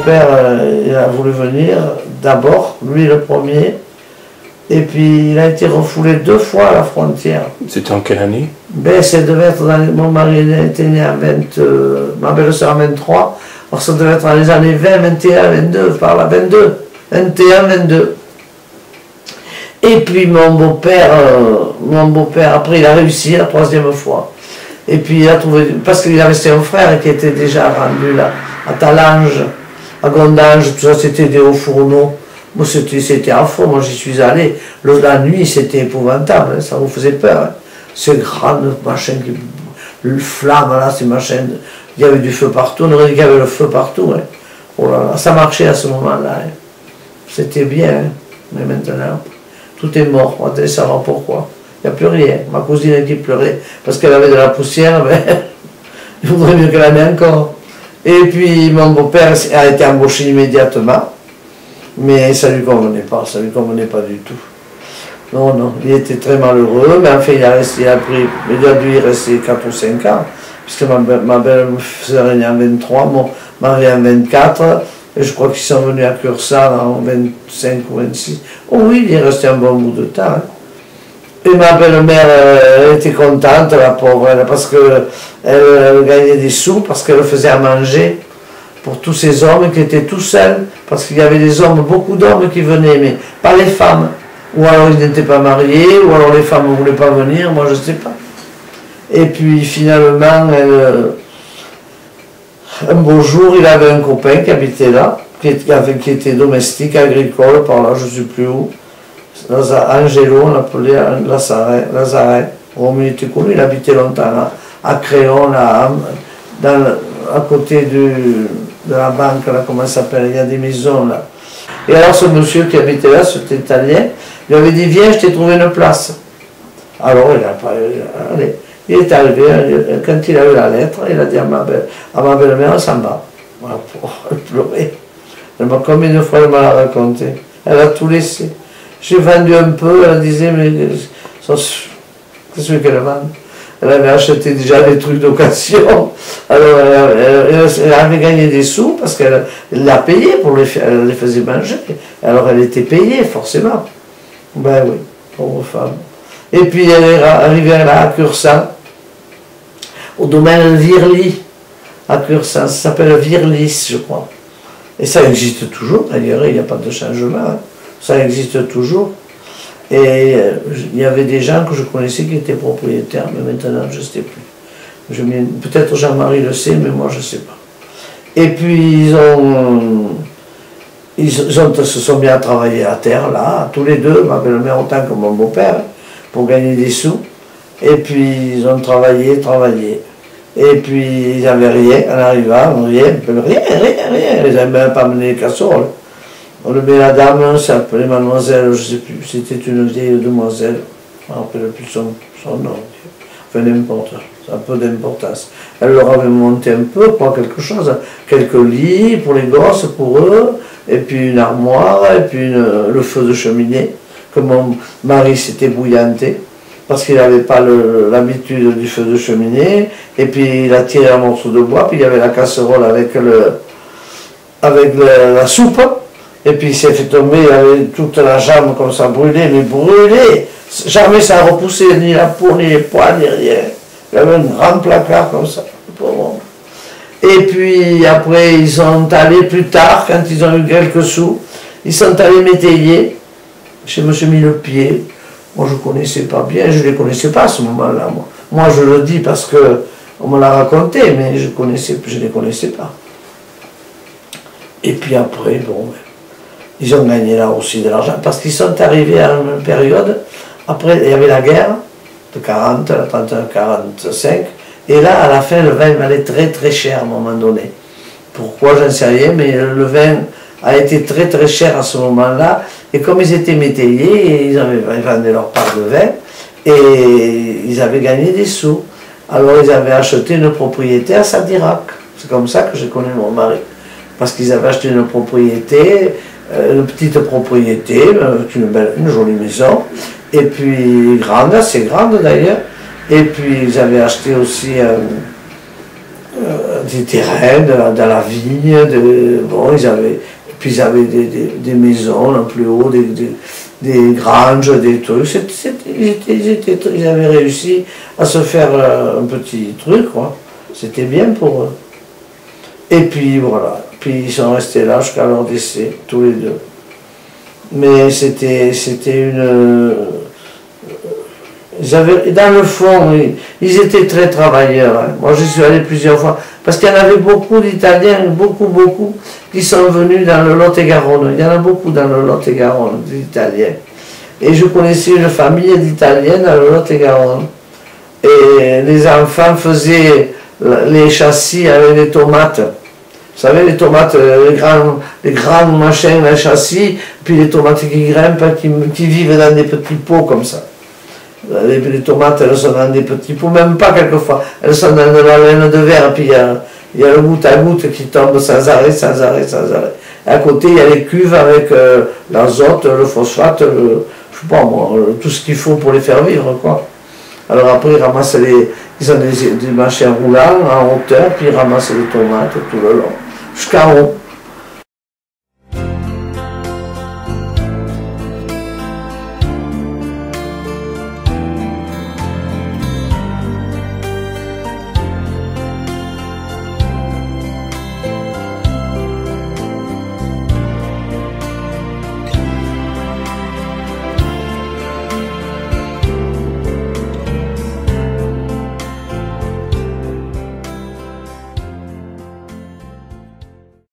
beau-père, il a voulu venir, d'abord, lui le premier, et puis il a été refoulé 2 fois à la frontière. C'était en quelle année? Ben, ça devait être mon mari était né à 20, ma belle-sœur à 23, alors ça devait être dans les années 20, 21, 22, par là, 22, 21, 22. Et puis mon beau-père, après il a réussi la 3e fois. Et puis il a trouvé, parce qu'il avait resté un frère qui était déjà rendu là, à Talange, à Gondange, tout ça c'était des hauts fourneaux. Moi c'était affreux, moi j'y suis allé. La nuit c'était épouvantable, hein, ça vous faisait peur. Hein. Ces grandes machines, le flamme là, ces machines, il y avait du feu partout, on aurait dit qu'il y avait le feu partout. Hein. Oh là là, ça marchait à ce moment-là. Hein. C'était bien, hein. Mais maintenant, tout est mort, on va te savoir pourquoi. Il n'y a plus rien. Ma cousine qui pleurait parce qu'elle avait de la poussière, mais il faudrait mieux qu'elle en ait encore. Et puis mon beau-père a été embauché immédiatement, mais ça ne lui convenait pas, du tout. Non, non, il était très malheureux, mais enfin il a dû y rester 4 ou 5 ans, puisque ma belle-sœur est née en 23, mon mari en 24, et je crois qu'ils sont venus à Cursal en 25 ou 26. Oh oui, il est resté un bon bout de temps. Hein. Et ma belle-mère était contente, la pauvre, parce qu'elle gagnait des sous, parce qu'elle faisait à manger pour tous ces hommes qui étaient tout seuls, parce qu'il y avait des hommes, beaucoup d'hommes qui venaient, mais pas les femmes. Ou alors ils n'étaient pas mariés, ou alors les femmes ne voulaient pas venir, moi je ne sais pas. Et puis finalement, un beau jour, il avait un copain qui habitait là, qui était domestique, agricole, par là, je ne sais plus où. Angelo, on l'appelait Lazaret. Romain était connu, il habitait longtemps là, à Créon, là, à côté de la banque, là, comment ça s'appelle, il y a des maisons là. Et alors ce monsieur qui habitait là, cet Italien, il avait dit viens, je t'ai trouvé une place. Alors il n'a pas allez. Il est arrivé, quand il a eu la lettre, il a dit à ma belle-mère, ça va. Elle pleurait. Combien de fois elle m'a raconté? Elle a tout laissé. J'ai vendu un peu, elle disait, mais qu'est-ce qu'elle vend? Elle avait acheté déjà des trucs d'occasion. Alors elle avait gagné des sous parce qu'elle l'a payé, elle les faisait manger. Alors elle était payée, forcément. Ben oui, pauvre femme. Et puis elle est arrivée là à Cursal, au domaine Virly, à Cursal, ça s'appelle Virlis, je crois. Et ça existe toujours, d'ailleurs, il n'y a pas de changement, hein. Ça existe toujours. Et il y avait des gens que je connaissais qui étaient propriétaires, mais maintenant je ne sais plus. Peut-être Jean-Marie le sait, mais moi je ne sais pas. Et puis ils se sont mis à travailler à terre, là, tous les deux, ma belle-mère autant que mon beau-père, pour gagner des sous. Et puis ils ont travaillé. Et puis ils n'avaient rien en arrivant, rien. Ils n'avaient même pas mené les casseroles. On le met la dame, ça s'appelait mademoiselle, je ne sais plus, c'était une vieille demoiselle, je ne me rappelle plus son nom. Enfin n'importe, ça a peu d'importance. Elle leur avait monté un peu, quoi, quelque chose, quelques lits pour les gosses, pour eux, et puis une armoire, et puis le feu de cheminée, que mon mari s'était bouillanté, parce qu'il n'avait pas l'habitude du feu de cheminée, et puis il a tiré un morceau de bois, puis il y avait la casserole avec la soupe, et puis il s'est fait tomber, il avait toute la jambe comme ça brûlée, mais brûlée, jamais ça a repoussé, ni la peau, ni les poils, ni rien. Il avait un grand placard comme ça, pauvre. Et puis après, ils sont allés plus tard, quand ils ont eu quelques sous, ils sont allés m'étayer. Je me suis mis le pied. Moi, je ne connaissais pas bien, je ne les connaissais pas à ce moment-là. Moi, je le dis parce qu'on me l'a raconté, mais je ne les connaissais pas. Et puis après, bon, ils ont gagné là aussi de l'argent, parce qu'ils sont arrivés à une période, après, il y avait la guerre, de 40, la 31-45, et là, à la fin, le vin valait très très cher à un moment donné. Pourquoi, j'en sais rien, mais le vin a été très très cher à ce moment-là, et comme ils étaient métayers, ils vendaient leur part de vin, et ils avaient gagné des sous. Alors ils avaient acheté une propriété à Sadirac. C'est comme ça que j'ai connu mon mari. Parce qu'ils avaient acheté une propriété, une petite propriété, une jolie maison, et puis grande, assez grande d'ailleurs, et puis ils avaient acheté aussi des terrains dans la vigne, bon, puis ils avaient des maisons là, plus haut, des granges, des trucs. Ils avaient réussi à se faire un petit truc, quoi. C'était bien pour eux. Et puis voilà, puis ils sont restés là jusqu'à leur décès, tous les deux. Mais c'était une... dans le fond, ils étaient très travailleurs. Hein. Moi, je suis allé plusieurs fois. Parce qu'il y en avait beaucoup d'Italiens, beaucoup, qui sont venus dans le Lot-et-Garonne. Il y en a beaucoup dans le Lot-et-Garonne, d'Italiens. Et je connaissais une famille d'Italiens dans le Lot-et-Garonne. Et les enfants faisaient les châssis avec des tomates. Vous savez, les tomates, les grands machins, les châssis, puis les tomates qui grimpent, qui vivent dans des petits pots comme ça. Les tomates, elles sont dans des petits pots, même pas quelquefois. Elles sont dans de la laine de verre, puis il y a le goutte à goutte qui tombe sans arrêt. Et à côté, il y a les cuves avec l'azote, le phosphate, je sais pas moi, tout ce qu'il faut pour les faire vivre, quoi. Alors après, ils ramassent ils ont des machins roulants en hauteur, puis ils ramassent les tomates tout le long, jusqu'en haut.